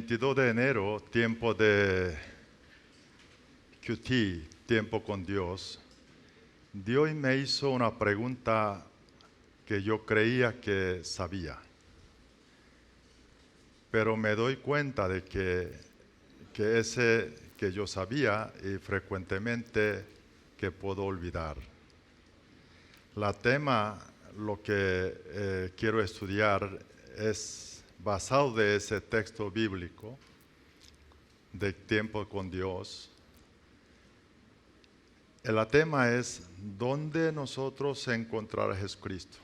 22 de enero, tiempo de QT, tiempo con Dios, Dios me hizo una pregunta que yo creía que sabía. Pero me doy cuenta de que ese que yo sabía y frecuentemente que puedo olvidar. La tema, lo que quiero estudiar es basado de ese texto bíblico de tiempo con Dios. El tema es ¿dónde nosotros encontrar a Jesucristo?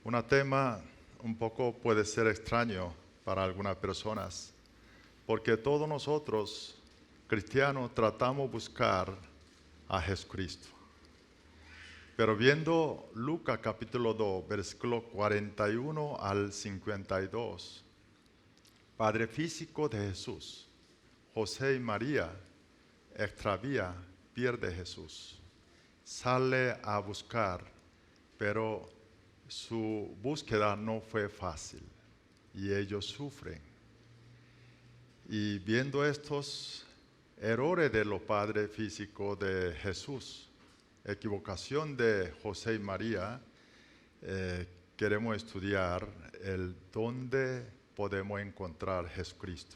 Un tema un poco puede ser extraño para algunas personas, porque todos nosotros, cristianos, tratamos de buscar a Jesucristo. Pero viendo Lucas capítulo 2, versículo 41 al 52, padre físico de Jesús, José y María, extravía, pierde Jesús. Sale a buscar, pero su búsqueda no fue fácil y ellos sufren. Y viendo estos errores de los padres físicos de Jesús, equivocación de José y María, queremos estudiar el dónde podemos encontrar Jesucristo.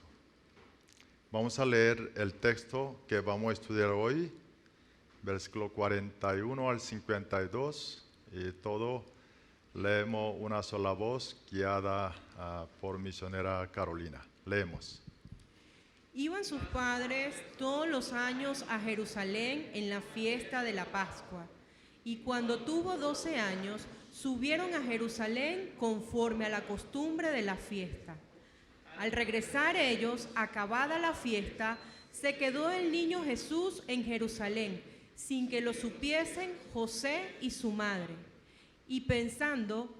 Vamos a leer el texto que vamos a estudiar hoy, versículo 41 al 52, y todo leemos una sola voz guiada por misionera Carolina. Leemos. Iban sus padres todos los años a Jerusalén en la fiesta de la Pascua, y cuando tuvo 12 años, subieron a Jerusalén conforme a la costumbre de la fiesta. Al regresar ellos, acabada la fiesta, se quedó el niño Jesús en Jerusalén, sin que lo supiesen José y su madre. Y pensando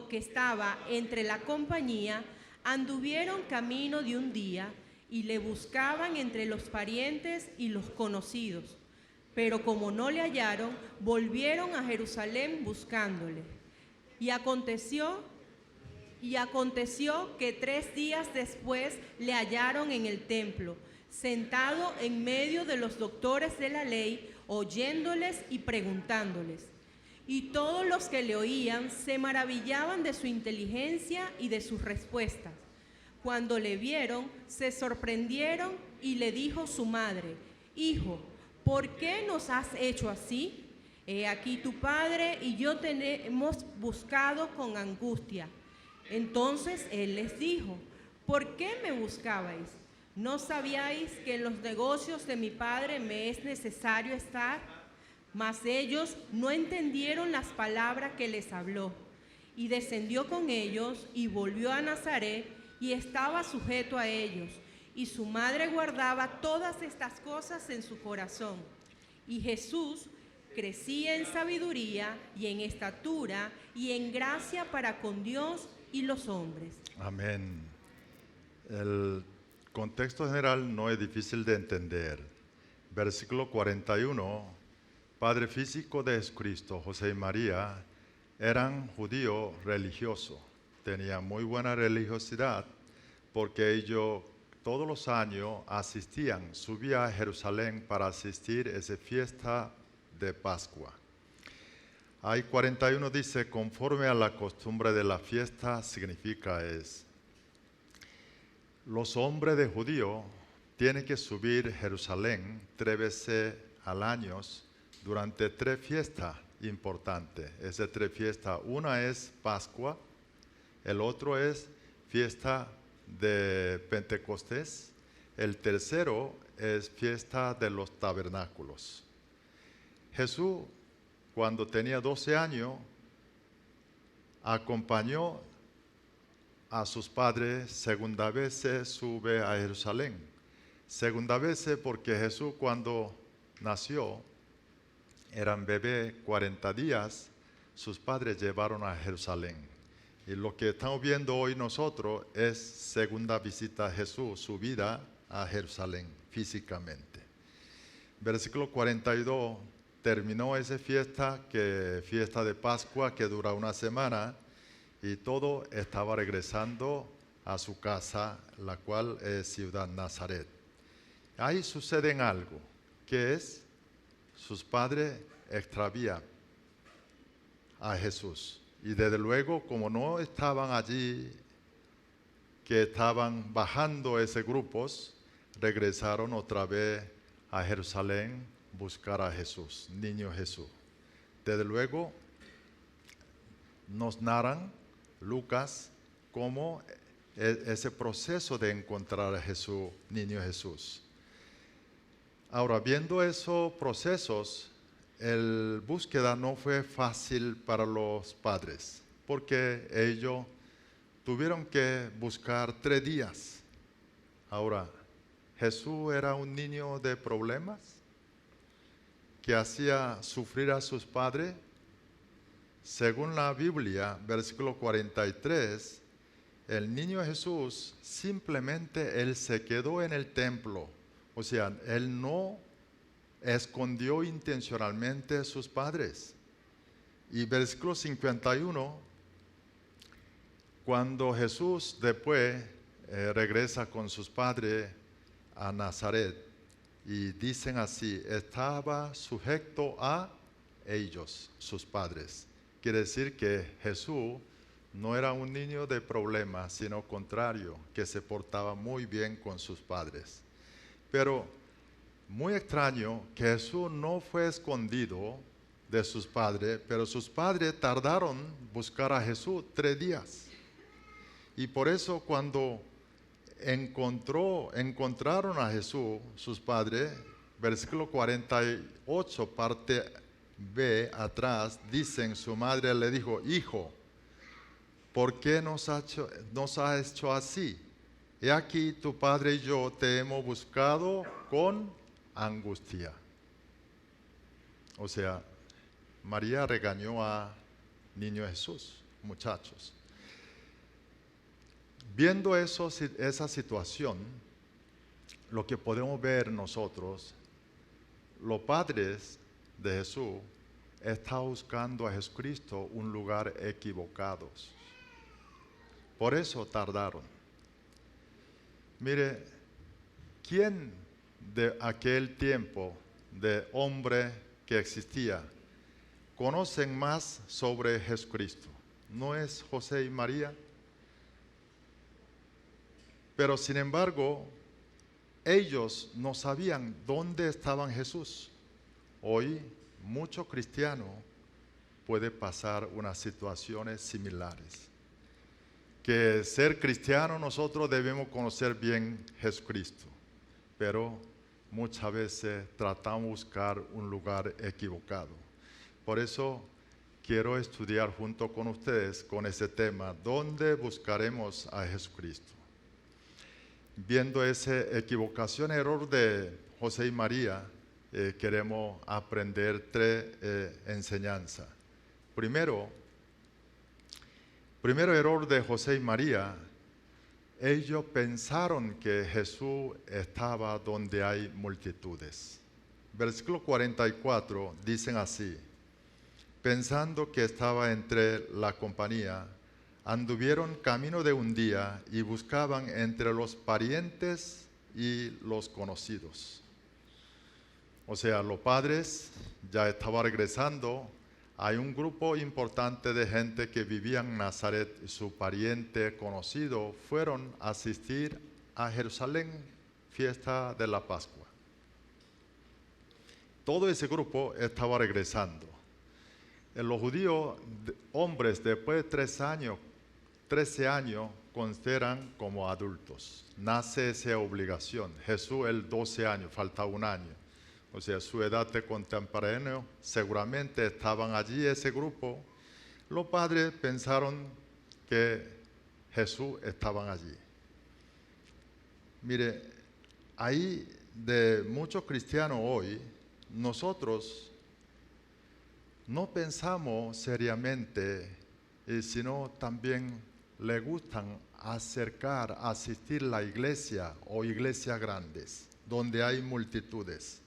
que estaba entre la compañía, anduvieron camino de un día y le buscaban entre los parientes y los conocidos. Pero como no le hallaron, volvieron a Jerusalén buscándole. Y aconteció que 3 días después le hallaron en el templo, sentado en medio de los doctores de la ley, oyéndoles y preguntándoles. Y todos los que le oían se maravillaban de su inteligencia y de sus respuestas. Cuando le vieron, se sorprendieron y le dijo su madre: Hijo, ¿por qué nos has hecho así? He aquí tu padre y yo te hemos buscado con angustia. Entonces él les dijo: ¿por qué me buscabais? ¿No sabíais que en los negocios de mi padre me es necesario estar? Mas ellos no entendieron las palabras que les habló. Y descendió con ellos y volvió a Nazaret y estaba sujeto a ellos. Y su madre guardaba todas estas cosas en su corazón. Y Jesús crecía en sabiduría y en estatura y en gracia para con Dios y los hombres. Amén. El contexto general no es difícil de entender. Versículo 41. Padre físico de Jesucristo, José y María, eran judíos religiosos. Tenían muy buena religiosidad porque ellos todos los años subían a Jerusalén para asistir a esa fiesta de Pascua. Ahí 41 dice, conforme a la costumbre de la fiesta, significa los hombres de judío tienen que subir a Jerusalén 3 veces al año durante 3 fiestas importantes. Esas 3 fiestas, una es Pascua, el otro es fiesta de Pentecostés, el tercero es fiesta de los tabernáculos. Jesús, cuando tenía 12 años, acompañó a sus padres, segunda vez se sube a Jerusalén. Segunda vez porque Jesús cuando nació, eran bebé 40 días, sus padres llevaron a Jerusalén. Y lo que estamos viendo hoy nosotros es segunda visita a Jesús, su vida a Jerusalén físicamente. Versículo 42, terminó esa fiesta de Pascua que dura una semana y todo estaba regresando a su casa, la cual es Ciudad Nazaret. Ahí sucede algo, que es, sus padres extravían a Jesús. Y desde luego, como no estaban allí, que estaban bajando esos grupos, regresaron otra vez a Jerusalén buscar a Jesús, niño Jesús. Desde luego, nos narran Lucas cómo ese proceso de encontrar a Jesús, niño Jesús. Ahora, viendo esos procesos, la búsqueda no fue fácil para los padres, porque ellos tuvieron que buscar 3 días. Ahora, ¿Jesús era un niño de problemas que hacía sufrir a sus padres? Según la Biblia, versículo 43, el niño Jesús simplemente él se quedó en el templo. O sea, él no escondió intencionalmente a sus padres. Y versículo 51, cuando Jesús después regresa con sus padres a Nazaret, y dicen así, estaba sujeto a ellos, sus padres. Quiere decir que Jesús no era un niño de problemas, sino contrario, que se portaba muy bien con sus padres. Pero muy extraño que Jesús no fue escondido de sus padres, pero sus padres tardaron en buscar a Jesús 3 días. Y por eso cuando encontraron a Jesús, sus padres, versículo 48, parte B, atrás, dicen, su madre le dijo, hijo, ¿por qué nos ha hecho así? He aquí tu padre y yo te hemos buscado con angustia. O sea, María regañó a niño Jesús, muchachos. Viendo esa situación, lo que podemos ver nosotros, los padres de Jesús están buscando a Jesucristo un lugar equivocado. Por eso tardaron. Mire, ¿quién de aquel tiempo de hombre que existía conocen más sobre Jesucristo? ¿No es José y María? Pero sin embargo, ellos no sabían dónde estaba Jesús. Hoy, muchos cristianos pueden pasar unas situaciones similares. Que ser cristiano nosotros debemos conocer bien Jesucristo, pero muchas veces tratamos de buscar un lugar equivocado. Por eso quiero estudiar junto con ustedes con ese tema, ¿dónde buscaremos a Jesucristo? Viendo esa equivocación, error de José y María, queremos aprender 3 enseñanzas. Primero error de José y María, ellos pensaron que Jesús estaba donde hay multitudes. Versículo 44 dicen así, pensando que estaba entre la compañía, anduvieron camino de un día y buscaban entre los parientes y los conocidos. O sea, los padres ya estaban regresando. Hay un grupo importante de gente que vivía en Nazaret y su pariente conocido fueron a asistir a Jerusalén, fiesta de la Pascua. Todo ese grupo estaba regresando. Los judíos, hombres después de 13 años, consideran como adultos. Nace esa obligación. Jesús, 12 años, falta 1 año. O sea, su edad de contemporáneo, seguramente estaban allí ese grupo. Los padres pensaron que Jesús estaba allí. Mire, ahí de muchos cristianos hoy, nosotros no pensamos seriamente, sino también le gustan asistir a la iglesia o iglesias grandes, donde hay multitudes.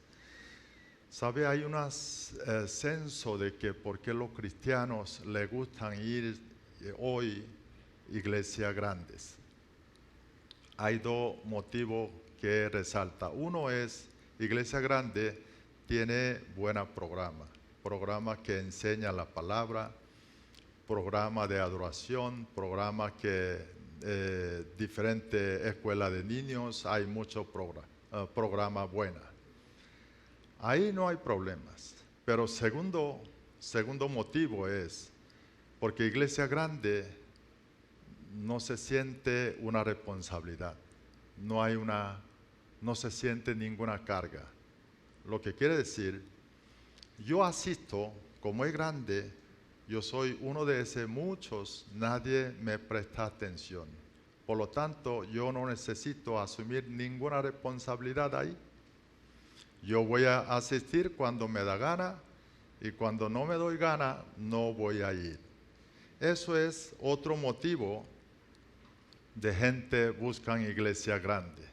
¿Sabe? Hay un censo de que por qué los cristianos les gustan ir hoy a iglesias grandes. hay dos motivos que resalta. Uno es, Iglesia Grande tiene buen programa que enseña la palabra, programa de adoración, programa que diferentes escuelas de niños, hay muchos programas buenos. Ahí no hay problemas. Pero segundo motivo es porque Iglesia Grande no se siente una responsabilidad, no se siente ninguna carga. Lo que quiere decir, yo asisto, como es grande, yo soy uno de esos muchos, nadie me presta atención. Por lo tanto, yo no necesito asumir ninguna responsabilidad ahí. Yo voy a asistir cuando me da gana y cuando no me doy gana, no voy a ir. Eso es otro motivo de gente buscan iglesia grande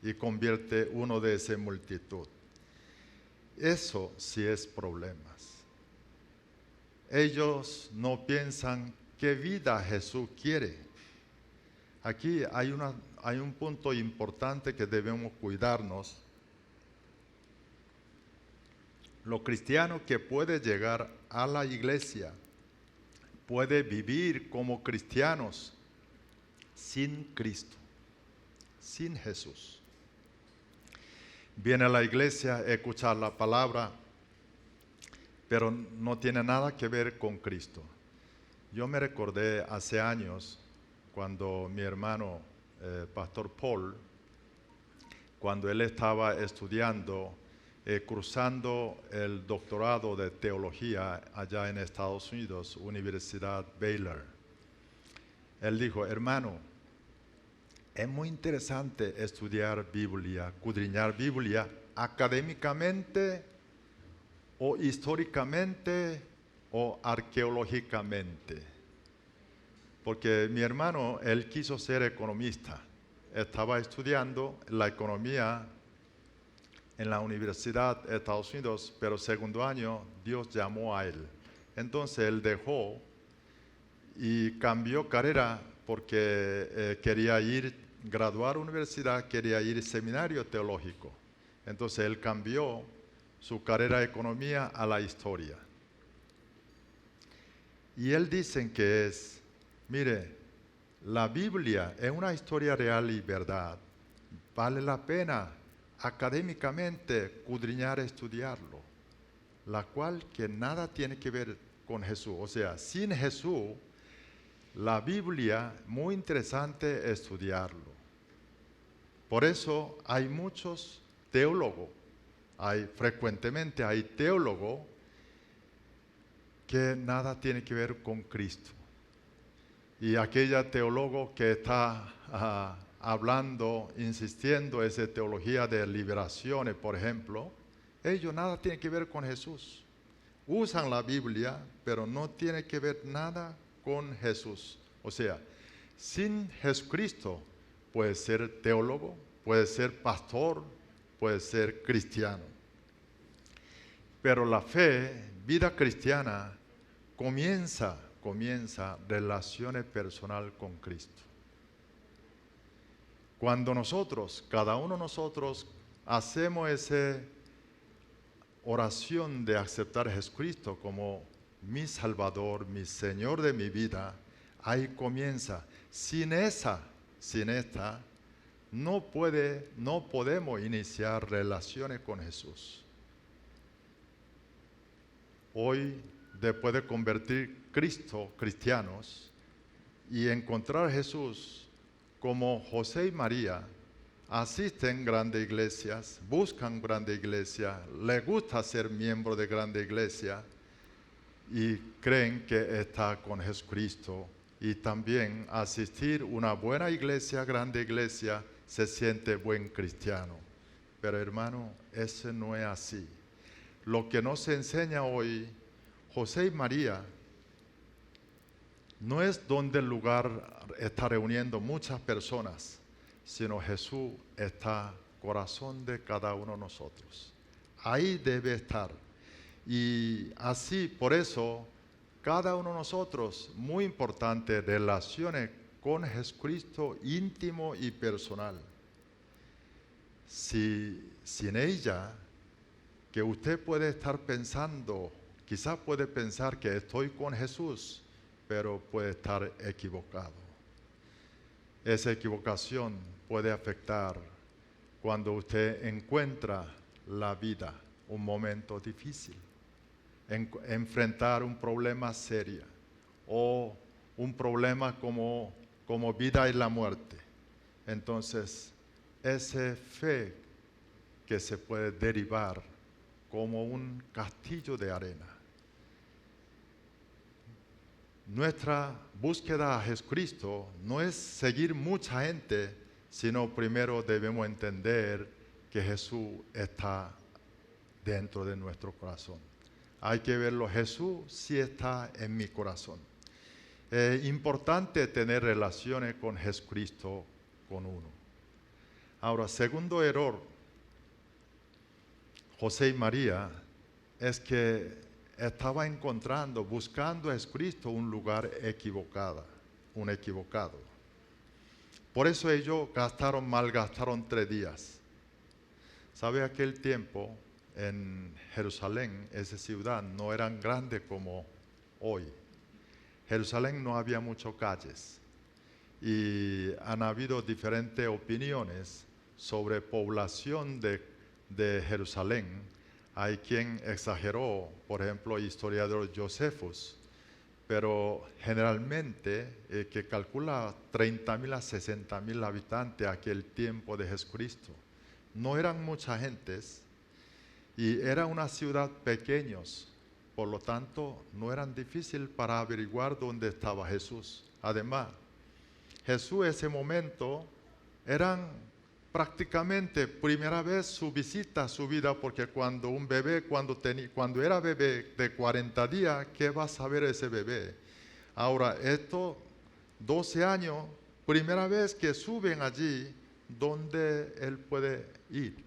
y convierte uno de esa multitud. Eso sí es problemas. Ellos no piensan qué vida Jesús quiere. Aquí hay un punto importante que debemos cuidarnos. Los cristianos que pueden llegar a la iglesia, puede vivir como cristianos sin Cristo, sin Jesús. Viene a la iglesia a escuchar la palabra, pero no tiene nada que ver con Cristo. Yo me recordé hace años cuando mi hermano, Pastor Paul, cuando él estaba estudiando, cursando el doctorado de teología allá en Estados Unidos, Universidad Baylor. Él dijo, hermano, es muy interesante estudiar Biblia, escudriñar Biblia académicamente o históricamente o arqueológicamente. Porque mi hermano, él quiso ser economista. Estaba estudiando la economía en la Universidad de Estados Unidos, pero segundo año Dios llamó a él. Entonces él dejó y cambió carrera porque quería graduar a universidad, quería ir seminario teológico. Entonces él cambió su carrera de economía a la historia. Y él dice que mire, la Biblia es una historia real y verdad. Vale la pena académicamente escudriñar, estudiarlo, la cual que nada tiene que ver con Jesús. O sea, sin Jesús, la Biblia, muy interesante estudiarlo. Por eso hay muchos teólogos, frecuentemente hay teólogos que nada tiene que ver con Cristo. Y aquella teólogo que está hablando, insistiendo en esa teología de liberaciones, por ejemplo, ellos nada tienen que ver con Jesús. Usan la Biblia, pero no tiene que ver nada con Jesús. O sea, sin Jesucristo puede ser teólogo, puede ser pastor, puede ser cristiano. Pero la fe, vida cristiana, comienza relaciones personal con Cristo. Cuando cada uno de nosotros, hacemos esa oración de aceptar a Jesucristo como mi Salvador, mi Señor de mi vida, ahí comienza. Sin esta, no podemos iniciar relaciones con Jesús. Hoy, después de convertir cristianos y encontrar a Jesús, como José y María, asisten a grandes iglesias, buscan grandes iglesias, les gusta ser miembro de grandes iglesias y creen que está con Jesucristo. Y también asistir a una buena iglesia, grande iglesia, se siente buen cristiano. Pero hermano, eso no es así. Lo que nos enseña hoy José y María no es donde el lugar está reuniendo muchas personas, sino Jesús está en el corazón de cada uno de nosotros. Ahí debe estar. Y así, por eso, cada uno de nosotros, muy importante, relaciones con Jesucristo íntimo y personal. Sin ella, que usted puede estar pensando, quizás puede pensar que estoy con Jesús, pero puede estar equivocado. Esa equivocación puede afectar cuando usted encuentra la vida, un momento difícil, enfrentar un problema serio o un problema como vida y la muerte. Entonces, esa fe que se puede derivar como un castillo de arena. Nuestra búsqueda a Jesucristo no es seguir mucha gente, sino primero debemos entender que Jesús está dentro de nuestro corazón. Hay que verlo, Jesús sí está en mi corazón. Es importante tener relaciones con Jesucristo, con uno. Ahora, segundo error, José y María, es que estaba buscando a Jesucristo un lugar equivocado. Por eso ellos malgastaron 3 días. ¿Sabe? Aquel tiempo en Jerusalén, esa ciudad, no eran grandes como hoy. Jerusalén no había muchas calles y han habido diferentes opiniones sobre población de Jerusalén. Hay quien exageró, por ejemplo, el historiador Josephus, pero generalmente que calcula 30,000 a 60,000 habitantes aquel tiempo de Jesucristo. No eran mucha gentes y era una ciudad pequeña, por lo tanto no eran difícil para averiguar dónde estaba Jesús. Además, Jesús en ese momento eran prácticamente primera vez su visita a su vida, porque cuando un bebé, cuando era bebé de 40 días, ¿qué va a saber ese bebé? Ahora, estos 12 años, primera vez que suben allí, donde él puede ir.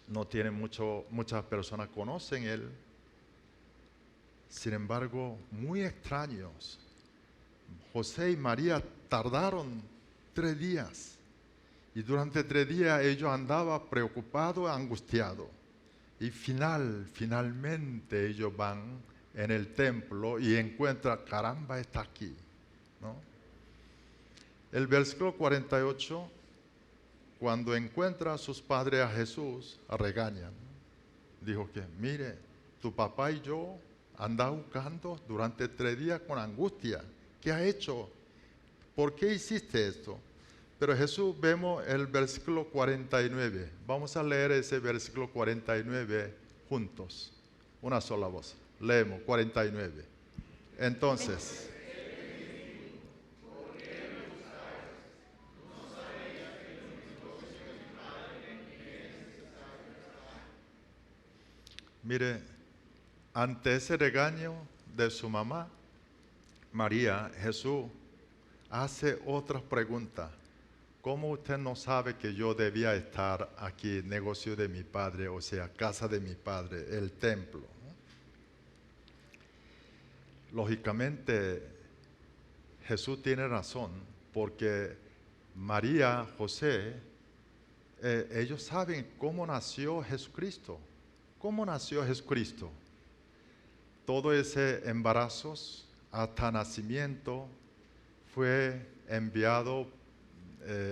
No tiene muchas personas conocen él. Sin embargo, muy extraños. José y María tardaron 3 días. Y durante 3 días ellos andaban preocupados, angustiados. Y finalmente ellos van en el templo y encuentran, caramba, está aquí, ¿no? El versículo 48, cuando encuentra a sus padres a Jesús, regañan. Dijo que, mire, tu papá y yo andamos buscando durante 3 días con angustia. ¿Qué ha hecho? ¿Por qué hiciste esto? Pero Jesús, vemos el versículo 49. Vamos a leer ese versículo 49 juntos. Una sola voz. Leemos 49. Entonces, mire, ante ese regaño de su mamá, María, Jesús hace otra pregunta. ¿Cómo usted no sabe que yo debía estar aquí, negocio de mi padre, o sea, casa de mi padre, el templo? Lógicamente, Jesús tiene razón, porque María, José, ellos saben cómo nació Jesucristo. ¿Cómo nació Jesucristo? Todo ese embarazo hasta nacimiento fue enviado,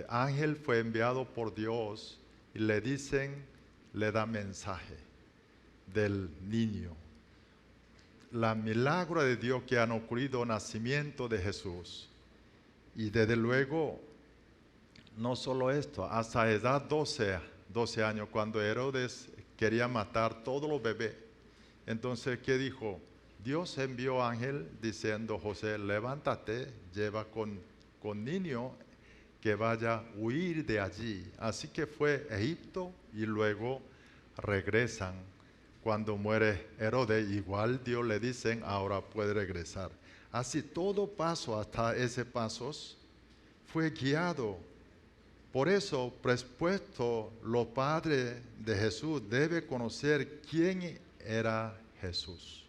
ángel fue enviado por Dios y le da mensaje del niño. La milagro de Dios que han ocurrido, nacimiento de Jesús. Y desde luego, no solo esto, hasta edad 12 años, cuando Herodes quería matar todos los bebés. Entonces, ¿qué dijo? Dios envió ángel diciendo, José, levántate, lleva con niño que vaya a huir de allí. Así que fue a Egipto y luego regresan. Cuando muere Herodes, igual Dios le dicen, ahora puede regresar. Así todo paso hasta ese paso fue guiado. Por eso, presupuesto, los padres de Jesús deben conocer quién era Jesús.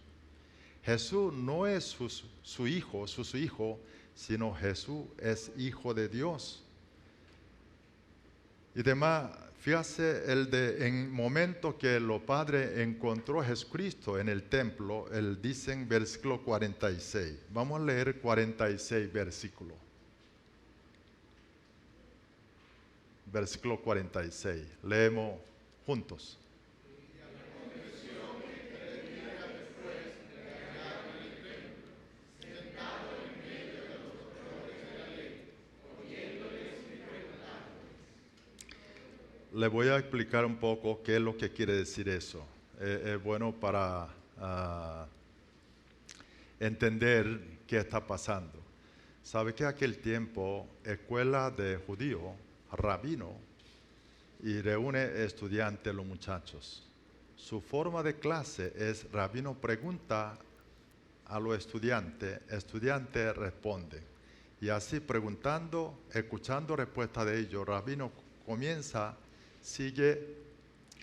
Jesús no es su hijo, su hijo, sino Jesús es hijo de Dios. Y además, fíjate en momento que los padres encontró a Jesucristo en el templo, él dice en versículo 46. Vamos a leer 46 versículos. Versículo 46. Leemos juntos. Le voy a explicar un poco qué es lo que quiere decir eso. Es bueno para entender qué está pasando. Sabe que aquel tiempo, escuela de judío, rabino, y reúne estudiantes, los muchachos. Su forma de clase es, rabino pregunta a los estudiantes responden. Y así preguntando, escuchando respuesta de ellos, rabino sigue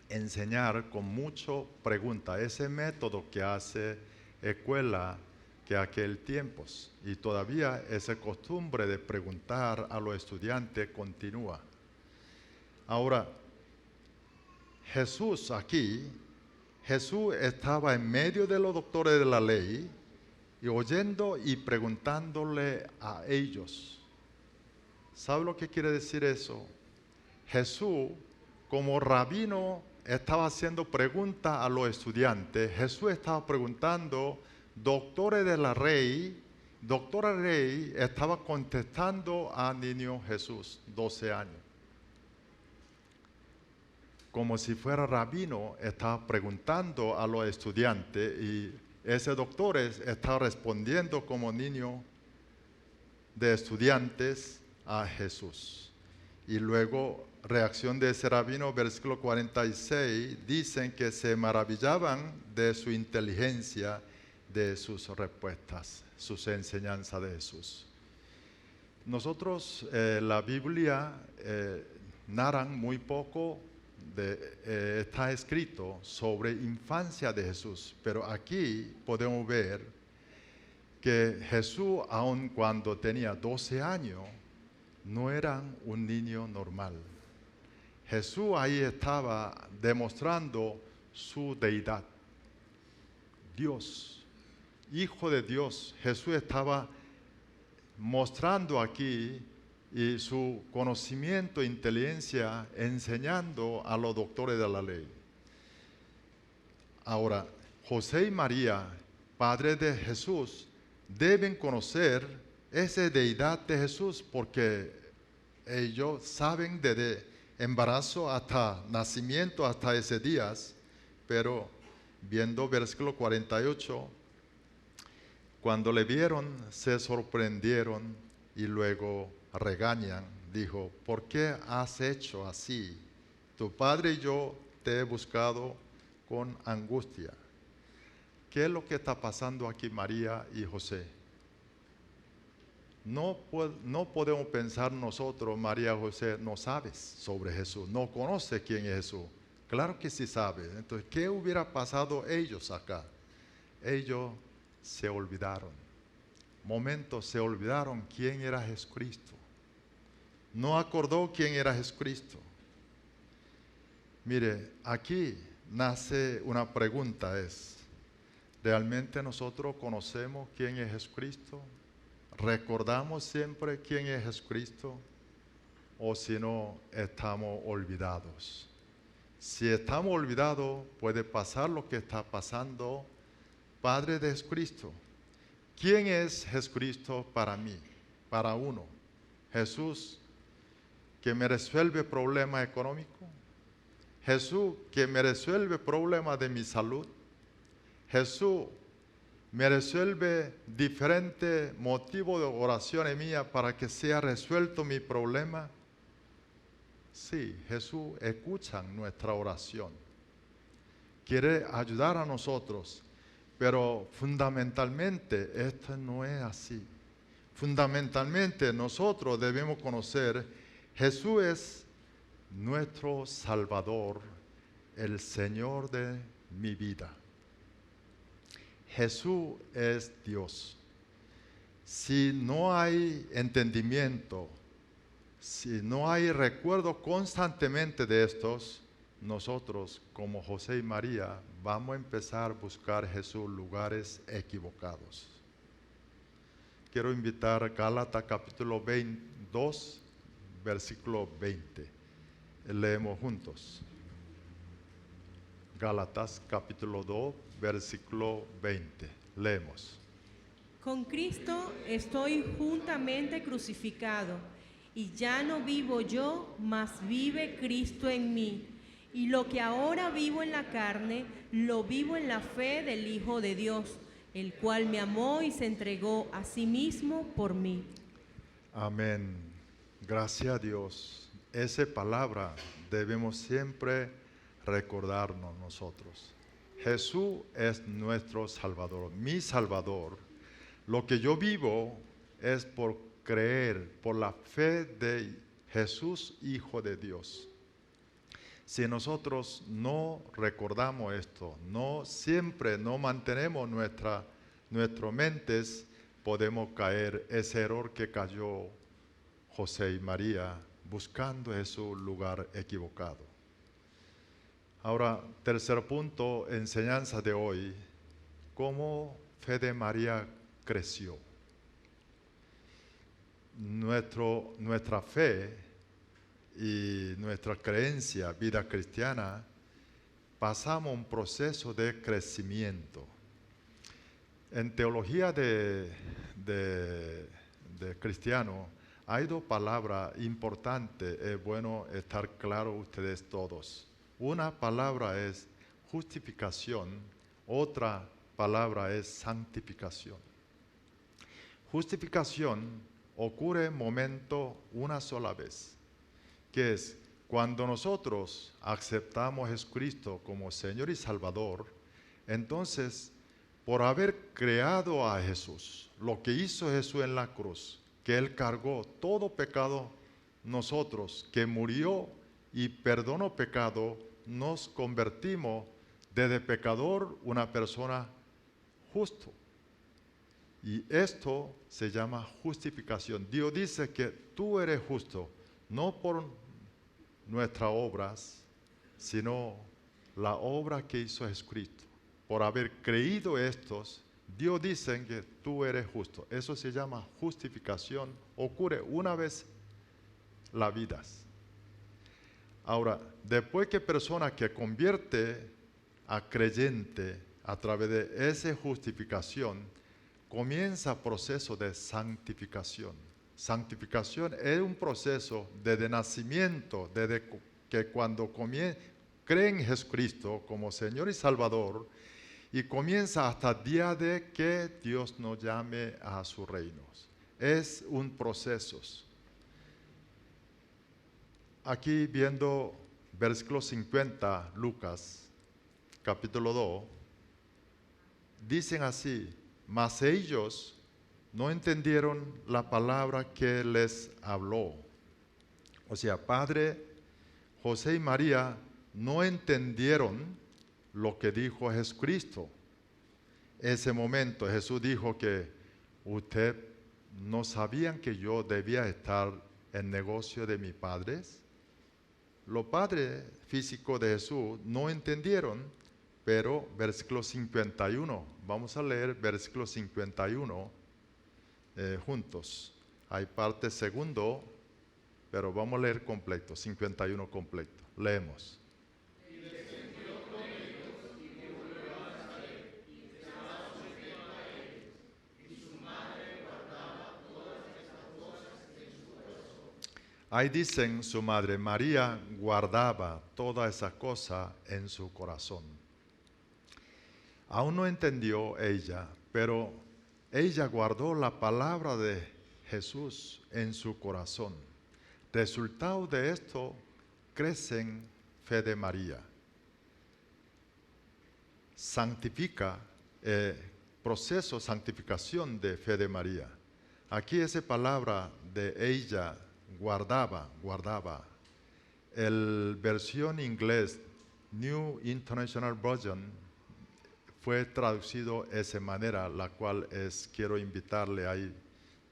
enseñar con mucho pregunta. Ese método que hace escuela que aquel tiempo. Y todavía esa costumbre de preguntar a los estudiantes continúa. Ahora, Jesús estaba en medio de los doctores de la ley y oyendo y preguntándole a ellos. ¿Sabe lo que quiere decir eso? Jesús, como rabino, estaba haciendo preguntas a los estudiantes. Jesús estaba preguntando, doctora Rey estaba contestando a niño Jesús, 12 años. Como si fuera rabino, estaba preguntando a los estudiantes y ese doctor estaba respondiendo como niño de estudiantes a Jesús. Y luego, reacción de ese rabino, versículo 46, dicen que se maravillaban de su inteligencia, de sus respuestas, sus enseñanzas de Jesús. Nosotros, la Biblia, narran muy poco, está escrito sobre infancia de Jesús, pero aquí podemos ver que Jesús, aun cuando tenía 12 años, no era un niño normal. Jesús ahí estaba demostrando su deidad. Dios, Hijo de Dios. Jesús estaba mostrando aquí y su conocimiento e inteligencia enseñando a los doctores de la ley. Ahora, José y María, padres de Jesús, deben conocer esa deidad de Jesús porque ellos saben desde embarazo hasta nacimiento, hasta ese día, pero viendo versículo 48, cuando le vieron se sorprendieron y luego regañan. Dijo, ¿por qué has hecho así? Tu padre y yo te he buscado con angustia. ¿Qué es lo que está pasando aquí María y José? No podemos pensar nosotros, María y José, no sabes sobre Jesús, no conoce quién es Jesús. Claro que sí sabe. Entonces, ¿qué hubiera pasado ellos acá? Ellos se olvidaron. Momentos se olvidaron quién era Jesucristo. No acordó quién era Jesucristo. Mire, aquí nace una pregunta, ¿realmente nosotros conocemos quién es Jesucristo? ¿Recordamos siempre quién es Jesucristo? ¿O si no, estamos olvidados? Si estamos olvidados, puede pasar lo que está pasando, Padre de Jesucristo. ¿Quién es Jesucristo para mí? Para uno. Jesús, que me resuelve problemas económicos. Jesús, que me resuelve problemas de mi salud. Jesús, me resuelve diferentes motivos de oraciones mías para que sea resuelto mi problema. Sí, Jesús escucha nuestra oración. Quiere ayudar a nosotros, pero fundamentalmente esto no es así. Fundamentalmente nosotros debemos conocer, Jesús es nuestro Salvador, el Señor de mi vida. Jesús es Dios. Si no hay entendimiento, si no hay recuerdo constantemente de estos, nosotros como José y María vamos a empezar a buscar a Jesús en lugares equivocados. Quiero invitar a Gálatas capítulo 22, versículo 20. Leemos juntos. Gálatas capítulo 2, versículo 20. Leemos. Con Cristo estoy juntamente crucificado, y ya no vivo yo, mas vive Cristo en mí. Y lo que ahora vivo en la carne, lo vivo en la fe del Hijo de Dios, el cual me amó y se entregó a sí mismo por mí. Amén. Gracias a Dios. Esa palabra debemos siempre recordarnos nosotros. Jesús es nuestro Salvador, mi Salvador. Lo que yo vivo es por creer, por la fe de Jesús, Hijo de Dios. Si nosotros no recordamos esto, no siempre no mantenemos nuestras mentes, podemos caer ese error que cayó José y María, buscando Jesús lugar equivocado. Ahora, tercer punto, enseñanza de hoy, cómo fe de María creció. Nuestra fe y nuestra creencia, vida cristiana, pasamos un proceso de crecimiento. En teología de cristiano, hay dos palabras importantes, es bueno estar claro ustedes todos. Una palabra es justificación, otra palabra es santificación. Justificación ocurre en momento una sola vez, que es cuando nosotros aceptamos a Jesucristo como Señor y Salvador. Entonces, por haber creado a Jesús, lo que hizo Jesús en la cruz, que Él cargó todo pecado, nosotros que murió y perdonó pecado, nos convertimos desde pecador una persona justo. Y esto se llama justificación. Dios dice que tú eres justo, no por nuestras obras, sino la obra que hizo Jesucristo. Por haber creído estos, Dios dice que tú eres justo. Eso se llama justificación. Ocurre una vez la vida. Ahora, después que persona que convierte a creyente a través de esa justificación, comienza el proceso de santificación. Santificación es un proceso desde nacimiento, desde que cuando creen en Jesucristo como Señor y Salvador, y comienza hasta el día de que Dios nos llame a su reino. Es un proceso. Aquí viendo versículo 50, Lucas, capítulo 2, dicen así: mas ellos no entendieron la palabra que les habló. O sea, Padre, José y María no entendieron lo que dijo Jesucristo. Ese momento Jesús dijo que ustedes no sabían que yo debía estar en negocio de mis padres. Los padres físicos de Jesús no entendieron, pero versículo 51, vamos a leer versículo 51 juntos. Hay parte segundo, pero vamos a leer completo, 51 completo. Leemos. Ahí dicen, su madre María guardaba toda esa cosa en su corazón. Aún no entendió ella, pero ella guardó la palabra de Jesús en su corazón. Resultado de esto, crecen fe de María. Santifica, proceso de santificación de fe de María. Aquí esa palabra de ella, guardaba. El versión inglés, New International Version, fue traducido de esa manera, la cual quiero invitarle ahí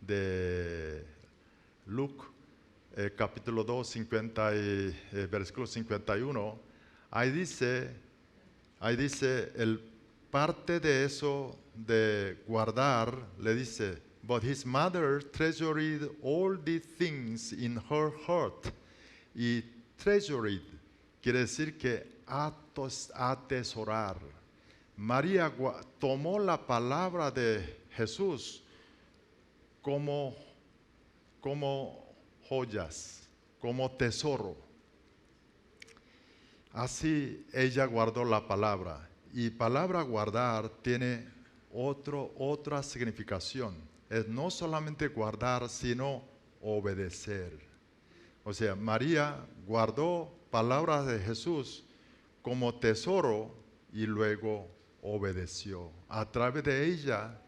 de Luke, capítulo 2, versículo 51. Ahí dice, el parte de eso de guardar, le dice, but his mother treasured all these things in her heart. Y treasured quiere decir que atesorar. María tomó la palabra de Jesús como joyas, como tesoro. Así ella guardó la palabra. Y palabra guardar tiene otra significación. Es no solamente guardar, sino obedecer. O sea, María guardó palabras de Jesús como tesoro y luego obedeció. A través de ella,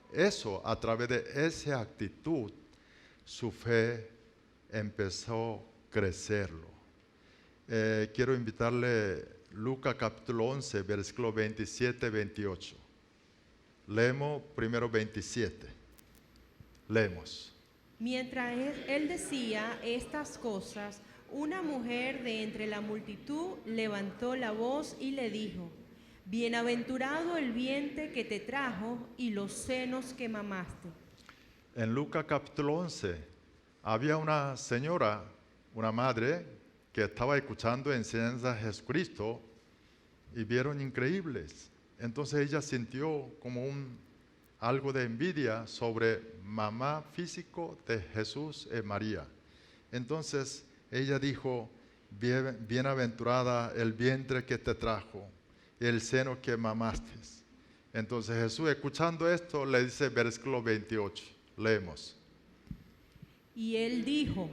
a través de esa actitud, su fe empezó a crecerlo. Quiero invitarle Lucas capítulo 11, versículo 27-28. Leemos primero 27. Leemos. Mientras él decía estas cosas, una mujer de entre la multitud levantó la voz y le dijo: Bienaventurado el vientre que te trajo y los senos que mamaste. En Lucas capítulo 11 había una señora, una madre, que estaba escuchando enseñanzas de Jesucristo y vieron increíbles. Entonces ella sintió como algo de envidia sobre mamá físico de Jesús y María. Entonces ella dijo: bienaventurada el vientre que te trajo y el seno que mamaste. Entonces Jesús, escuchando esto, le dice versículo 28. Leemos. Y él dijo: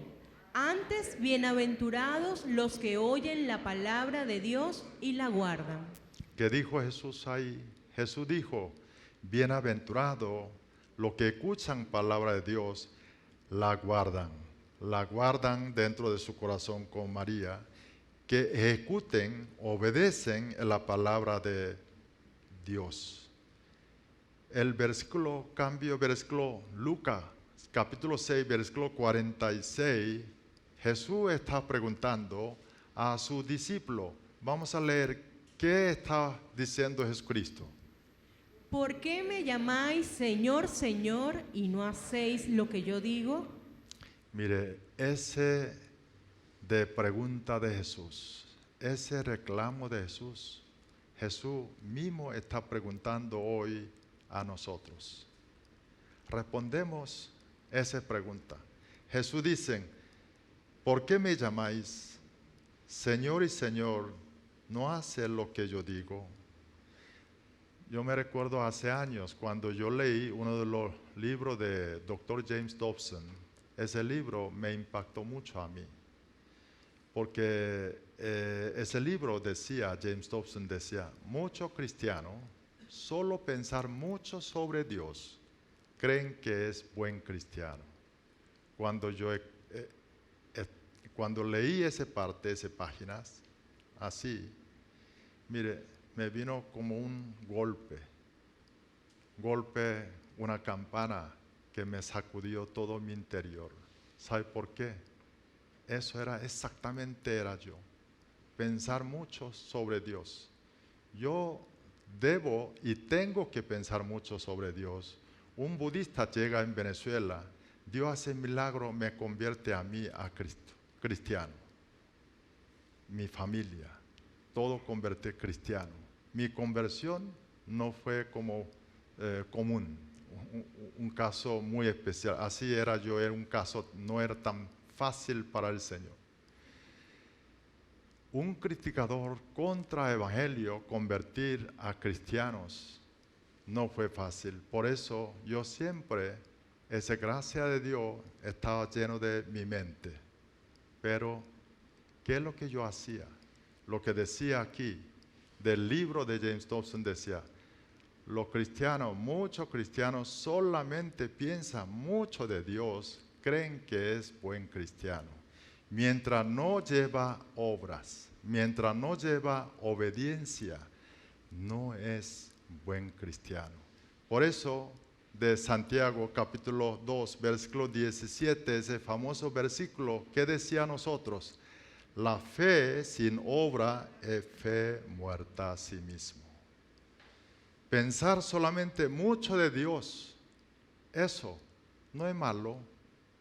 Antes bienaventurados los que oyen la palabra de Dios y la guardan. ¿Qué dijo Jesús ahí? Jesús dijo: bienaventurado los que escuchan palabra de Dios, la guardan dentro de su corazón con María, que ejecuten, obedecen la palabra de Dios. El versículo Lucas, capítulo 6, versículo 46, Jesús está preguntando a su discípulo. Vamos a leer qué está diciendo Jesucristo. ¿Por qué me llamáis Señor, Señor, y no hacéis lo que yo digo? Mire, ese de pregunta de Jesús, ese reclamo de Jesús, Jesús mismo está preguntando hoy a nosotros. Respondemos esa pregunta. Jesús dice: ¿por qué me llamáis Señor y Señor, no hace lo que yo digo? Yo me recuerdo hace años cuando yo leí uno de los libros de Dr. James Dobson. Ese libro me impactó mucho a mí, porque ese libro decía, James Dobson decía, muchos cristianos solo pensar mucho sobre Dios creen que es buen cristiano. Cuando leí esa parte, esas páginas, así, mire, me vino como un golpe, una campana que me sacudió todo mi interior. ¿Sabe por qué? Eso era yo. Pensar mucho sobre Dios. Yo debo y tengo que pensar mucho sobre Dios. Un budista llega en Venezuela, Dios hace milagro, me convierte a mí a cristiano. Mi familia, todo convertir cristiano. Mi conversión no fue como común, un caso muy especial. Así era yo, era un caso, no era tan fácil para el Señor. Un criticador contra el evangelio, convertir a cristianos, no fue fácil. Por eso yo siempre, esa gracia de Dios estaba lleno de mi mente. Pero, ¿qué es lo que yo hacía? Lo que decía aquí, del libro de James Dobson decía, muchos cristianos solamente piensan mucho de Dios, creen que es buen cristiano. Mientras no lleva obras, mientras no lleva obediencia, no es buen cristiano. Por eso, de Santiago capítulo 2, versículo 17, ese famoso versículo que decía a nosotros: la fe sin obra es fe muerta a sí mismo. Pensar solamente mucho de Dios, eso no es malo,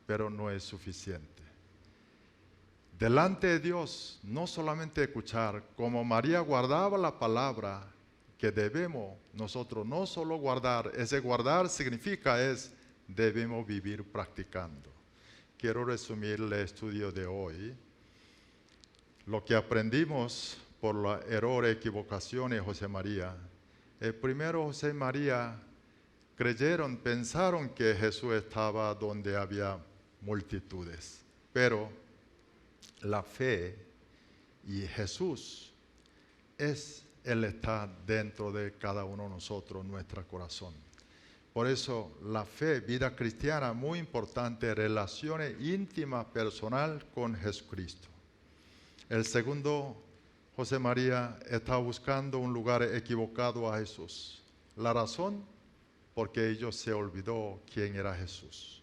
pero no es suficiente. Delante de Dios, no solamente escuchar, como María guardaba la palabra, que debemos nosotros no solo guardar, ese guardar significa debemos vivir practicando. Quiero resumir el estudio de hoy. Lo que aprendimos por la error, equivocación de José María. El primero, José María pensaron que Jesús estaba donde había multitudes, pero la fe y Jesús Él está dentro de cada uno de nosotros, nuestro corazón. Por eso la fe, vida cristiana, muy importante, relaciones íntimas, personal con Jesucristo. El segundo, José María está buscando un lugar equivocado a Jesús. La razón, porque ellos se olvidó quién era Jesús.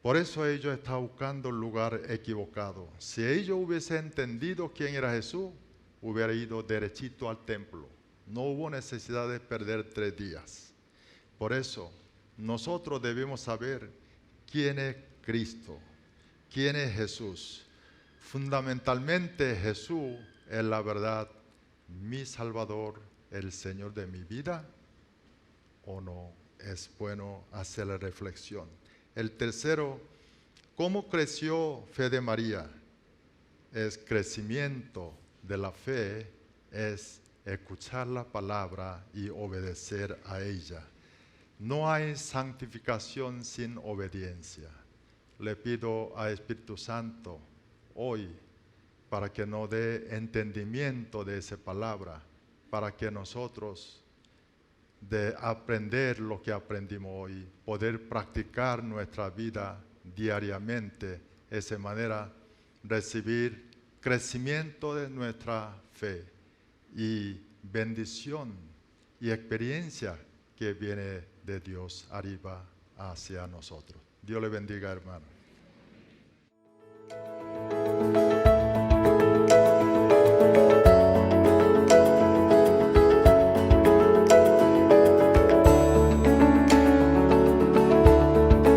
Por eso ellos están buscando un lugar equivocado. Si ellos hubiesen entendido quién era Jesús, hubiera ido derechito al templo. No hubo necesidad de perder 3 días. Por eso, nosotros debemos saber quién es Cristo, quién es Jesús. Fundamentalmente, Jesús es la verdad, mi Salvador, el Señor de mi vida, ¿o no? Es bueno hacer la reflexión. El tercero, ¿cómo creció fe de María? Es crecimiento de la fe, es escuchar la palabra y obedecer a ella. No hay santificación sin obediencia. Le pido al Espíritu Santo hoy para que nos dé entendimiento de esa palabra, para que nosotros de aprender lo que aprendimos hoy, poder practicar nuestra vida diariamente, de esa manera recibir crecimiento de nuestra fe y bendición y experiencia que viene de Dios arriba hacia nosotros. Dios le bendiga, hermano.